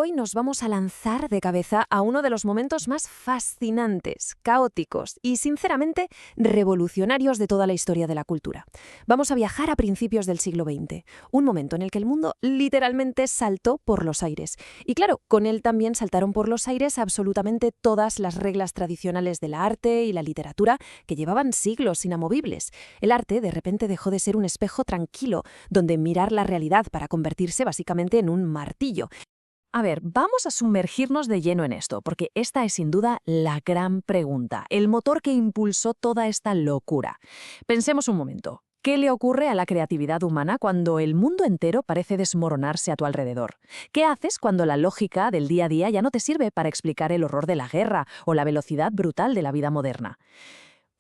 Hoy nos vamos a lanzar de cabeza a uno de los momentos más fascinantes, caóticos y, sinceramente, revolucionarios de toda la historia de la cultura. Vamos a viajar a principios del siglo XX, un momento en el que el mundo literalmente saltó por los aires. Y claro, con él también saltaron por los aires absolutamente todas las reglas tradicionales del arte y la literatura que llevaban siglos inamovibles. El arte de repente dejó de ser un espejo tranquilo, donde mirar la realidad para convertirse básicamente en un martillo. A ver, vamos a sumergirnos de lleno en esto, porque esta es sin duda la gran pregunta, el motor que impulsó toda esta locura. Pensemos un momento. ¿Qué le ocurre a la creatividad humana cuando el mundo entero parece desmoronarse a tu alrededor? ¿Qué haces cuando la lógica del día a día ya no te sirve para explicar el horror de la guerra o la velocidad brutal de la vida moderna?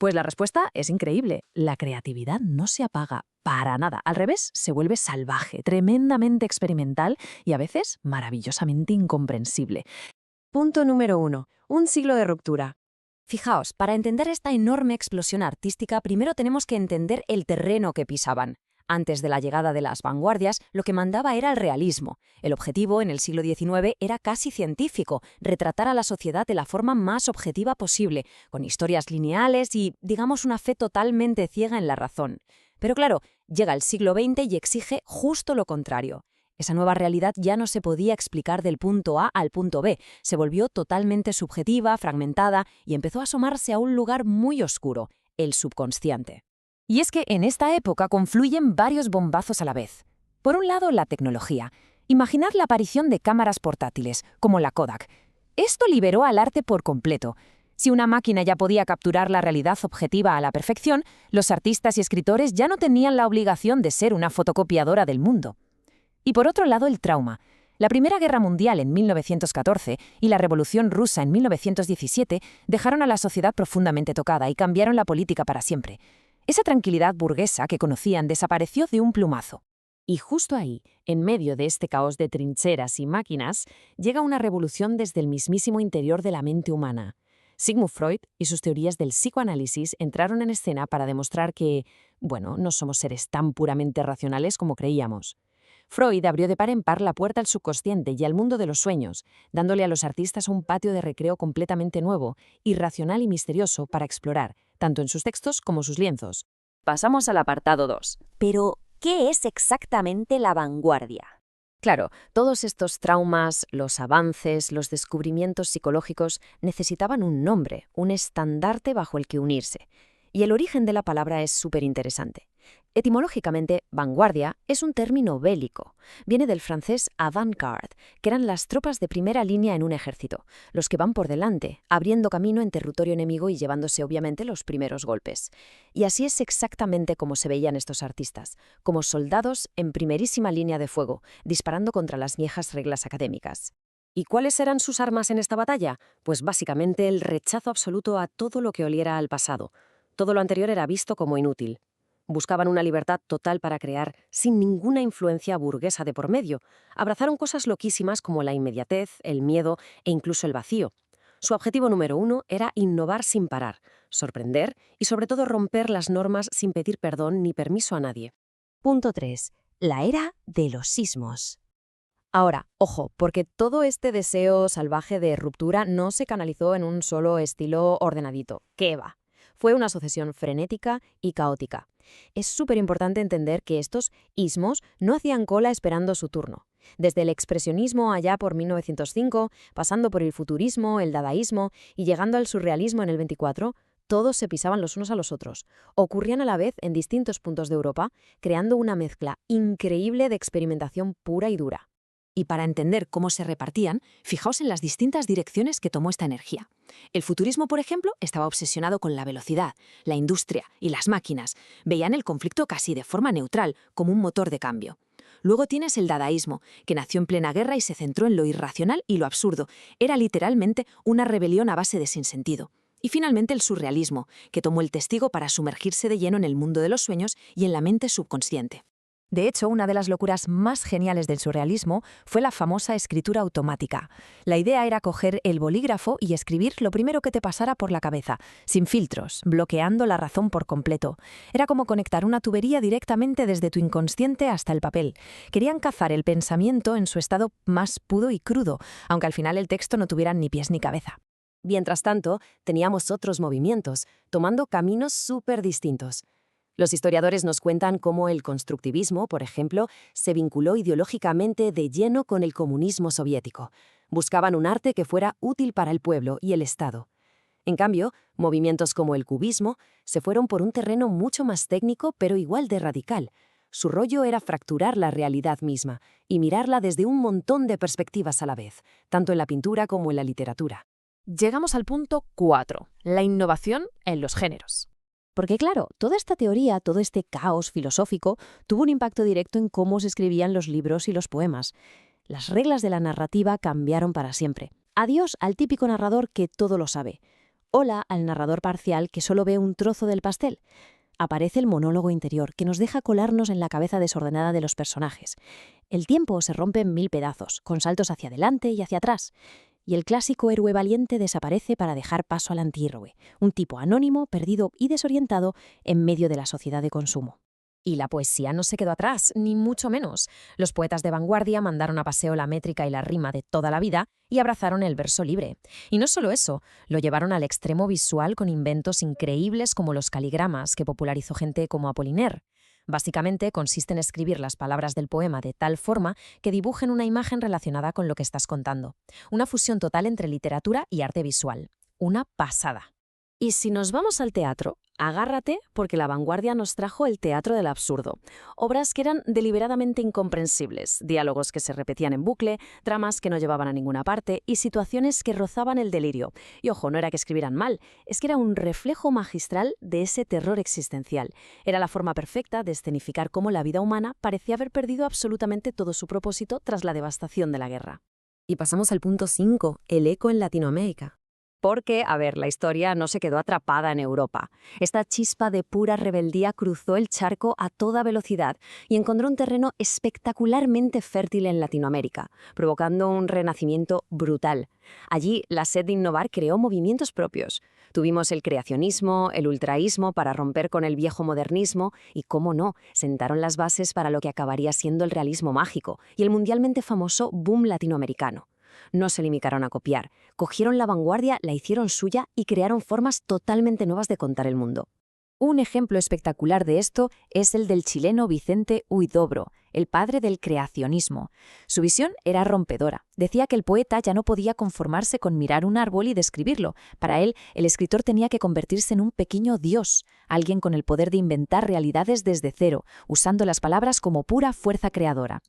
Pues la respuesta es increíble. La creatividad no se apaga para nada. Al revés, se vuelve salvaje, tremendamente experimental y a veces maravillosamente incomprensible. Punto número 1. Un siglo de ruptura. Fijaos, para entender esta enorme explosión artística, primero tenemos que entender el terreno que pisaban. Antes de la llegada de las vanguardias, lo que mandaba era el realismo. El objetivo en el siglo XIX era casi científico, retratar a la sociedad de la forma más objetiva posible, con historias lineales y, digamos, una fe totalmente ciega en la razón. Pero claro, llega el siglo XX y exige justo lo contrario. Esa nueva realidad ya no se podía explicar del punto A al punto B, se volvió totalmente subjetiva, fragmentada y empezó a asomarse a un lugar muy oscuro, el subconsciente. Y es que en esta época confluyen varios bombazos a la vez. Por un lado, la tecnología. Imaginad la aparición de cámaras portátiles, como la Kodak. Esto liberó al arte por completo. Si una máquina ya podía capturar la realidad objetiva a la perfección, los artistas y escritores ya no tenían la obligación de ser una fotocopiadora del mundo. Y por otro lado, el trauma. La Primera Guerra Mundial en 1914 y la Revolución Rusa en 1917 dejaron a la sociedad profundamente tocada y cambiaron la política para siempre. Esa tranquilidad burguesa que conocían desapareció de un plumazo. Y justo ahí, en medio de este caos de trincheras y máquinas, llega una revolución desde el mismísimo interior de la mente humana. Sigmund Freud y sus teorías del psicoanálisis entraron en escena para demostrar que, no somos seres tan puramente racionales como creíamos. Freud abrió de par en par la puerta al subconsciente y al mundo de los sueños, dándole a los artistas un patio de recreo completamente nuevo, irracional y misterioso para explorar, tanto en sus textos como sus lienzos. Pasamos al apartado 2. Pero, ¿qué es exactamente la vanguardia? Claro, todos estos traumas, los avances, los descubrimientos psicológicos necesitaban un nombre, un estandarte bajo el que unirse. Y el origen de la palabra es súper interesante. Etimológicamente, vanguardia es un término bélico. Viene del francés avant-garde, que eran las tropas de primera línea en un ejército, los que van por delante, abriendo camino en territorio enemigo y llevándose obviamente los primeros golpes. Y así es exactamente como se veían estos artistas, como soldados en primerísima línea de fuego, disparando contra las viejas reglas académicas. ¿Y cuáles eran sus armas en esta batalla? Pues básicamente el rechazo absoluto a todo lo que oliera al pasado. Todo lo anterior era visto como inútil. Buscaban una libertad total para crear, sin ninguna influencia burguesa de por medio. Abrazaron cosas loquísimas como la inmediatez, el miedo e incluso el vacío. Su objetivo número 1 era innovar sin parar, sorprender y sobre todo romper las normas sin pedir perdón ni permiso a nadie. Punto 3. La era de los sismos. Ahora, ojo, porque todo este deseo salvaje de ruptura no se canalizó en un solo estilo ordenadito. ¿Qué va? Fue una sucesión frenética y caótica. Es súper importante entender que estos ismos no hacían cola esperando su turno. Desde el expresionismo allá por 1905, pasando por el futurismo, el dadaísmo y llegando al surrealismo en el 24, todos se pisaban los unos a los otros. Ocurrían a la vez en distintos puntos de Europa, creando una mezcla increíble de experimentación pura y dura. Y para entender cómo se repartían, fijaos en las distintas direcciones que tomó esta energía. El futurismo, por ejemplo, estaba obsesionado con la velocidad, la industria y las máquinas. Veían el conflicto casi de forma neutral, como un motor de cambio. Luego tienes el dadaísmo, que nació en plena guerra y se centró en lo irracional y lo absurdo. Era literalmente una rebelión a base de sinsentido. Y finalmente el surrealismo, que tomó el testigo para sumergirse de lleno en el mundo de los sueños y en la mente subconsciente. De hecho, una de las locuras más geniales del surrealismo fue la famosa escritura automática. La idea era coger el bolígrafo y escribir lo primero que te pasara por la cabeza, sin filtros, bloqueando la razón por completo. Era como conectar una tubería directamente desde tu inconsciente hasta el papel. Querían cazar el pensamiento en su estado más puro y crudo, aunque al final el texto no tuviera ni pies ni cabeza. Mientras tanto, teníamos otros movimientos, tomando caminos súper distintos. Los historiadores nos cuentan cómo el constructivismo, por ejemplo, se vinculó ideológicamente de lleno con el comunismo soviético. Buscaban un arte que fuera útil para el pueblo y el Estado. En cambio, movimientos como el cubismo se fueron por un terreno mucho más técnico pero igual de radical. Su rollo era fracturar la realidad misma y mirarla desde un montón de perspectivas a la vez, tanto en la pintura como en la literatura. Llegamos al punto 4, la innovación en los géneros. Porque claro, toda esta teoría, todo este caos filosófico, tuvo un impacto directo en cómo se escribían los libros y los poemas. Las reglas de la narrativa cambiaron para siempre. Adiós al típico narrador que todo lo sabe. Hola al narrador parcial que solo ve un trozo del pastel. Aparece el monólogo interior, que nos deja colarnos en la cabeza desordenada de los personajes. El tiempo se rompe en 1000 pedazos, con saltos hacia adelante y hacia atrás. Y el clásico héroe valiente desaparece para dejar paso al antihéroe, un tipo anónimo, perdido y desorientado en medio de la sociedad de consumo. Y la poesía no se quedó atrás, ni mucho menos. Los poetas de vanguardia mandaron a paseo la métrica y la rima de toda la vida y abrazaron el verso libre. Y no solo eso, lo llevaron al extremo visual con inventos increíbles como los caligramas, que popularizó gente como Apollinaire. Básicamente consiste en escribir las palabras del poema de tal forma que dibujen una imagen relacionada con lo que estás contando. Una fusión total entre literatura y arte visual. Una pasada. Y si nos vamos al teatro, agárrate porque la vanguardia nos trajo el teatro del absurdo. Obras que eran deliberadamente incomprensibles, diálogos que se repetían en bucle, tramas que no llevaban a ninguna parte y situaciones que rozaban el delirio. Y ojo, no era que escribieran mal, es que era un reflejo magistral de ese terror existencial. Era la forma perfecta de escenificar cómo la vida humana parecía haber perdido absolutamente todo su propósito tras la devastación de la guerra. Y pasamos al punto 5, el eco en Latinoamérica. Porque, la historia no se quedó atrapada en Europa. Esta chispa de pura rebeldía cruzó el charco a toda velocidad y encontró un terreno espectacularmente fértil en Latinoamérica, provocando un renacimiento brutal. Allí, la sed de innovar creó movimientos propios. Tuvimos el creacionismo, el ultraísmo para romper con el viejo modernismo y, cómo no, sentaron las bases para lo que acabaría siendo el realismo mágico y el mundialmente famoso boom latinoamericano. No se limitaron a copiar, cogieron la vanguardia, la hicieron suya y crearon formas totalmente nuevas de contar el mundo. Un ejemplo espectacular de esto es el del chileno Vicente Huidobro, el padre del creacionismo. Su visión era rompedora. Decía que el poeta ya no podía conformarse con mirar un árbol y describirlo. Para él, el escritor tenía que convertirse en un pequeño dios, alguien con el poder de inventar realidades desde cero, usando las palabras como pura fuerza creadora.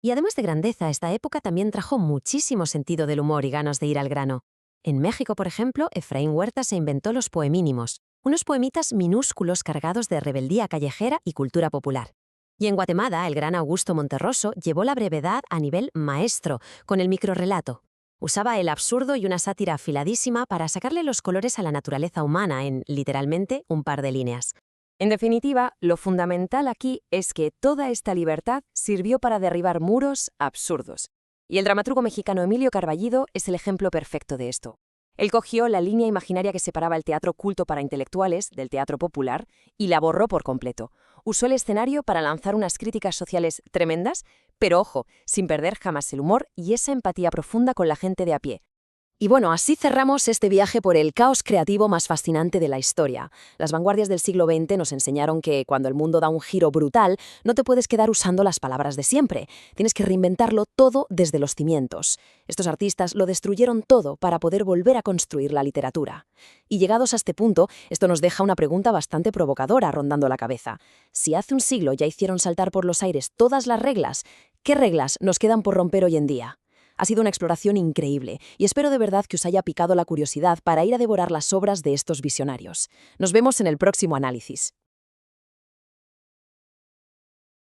Y además de grandeza, esta época también trajo muchísimo sentido del humor y ganas de ir al grano. En México, por ejemplo, Efraín Huerta se inventó los poemínimos, unos poemitas minúsculos cargados de rebeldía callejera y cultura popular. Y en Guatemala, el gran Augusto Monterroso llevó la brevedad a nivel maestro, con el microrrelato. Usaba el absurdo y una sátira afiladísima para sacarle los colores a la naturaleza humana en, literalmente, un par de líneas. En definitiva, lo fundamental aquí es que toda esta libertad sirvió para derribar muros absurdos. Y el dramaturgo mexicano Emilio Carballido es el ejemplo perfecto de esto. Él cogió la línea imaginaria que separaba el teatro culto para intelectuales del teatro popular y la borró por completo. Usó el escenario para lanzar unas críticas sociales tremendas, pero ojo, sin perder jamás el humor y esa empatía profunda con la gente de a pie. Y bueno, así cerramos este viaje por el caos creativo más fascinante de la historia. Las vanguardias del siglo XX nos enseñaron que cuando el mundo da un giro brutal, no te puedes quedar usando las palabras de siempre. Tienes que reinventarlo todo desde los cimientos. Estos artistas lo destruyeron todo para poder volver a construir la literatura. Y llegados a este punto, esto nos deja una pregunta bastante provocadora rondando la cabeza. Si hace un siglo ya hicieron saltar por los aires todas las reglas, ¿qué reglas nos quedan por romper hoy en día? Ha sido una exploración increíble y espero de verdad que os haya picado la curiosidad para ir a devorar las obras de estos visionarios. Nos vemos en el próximo análisis.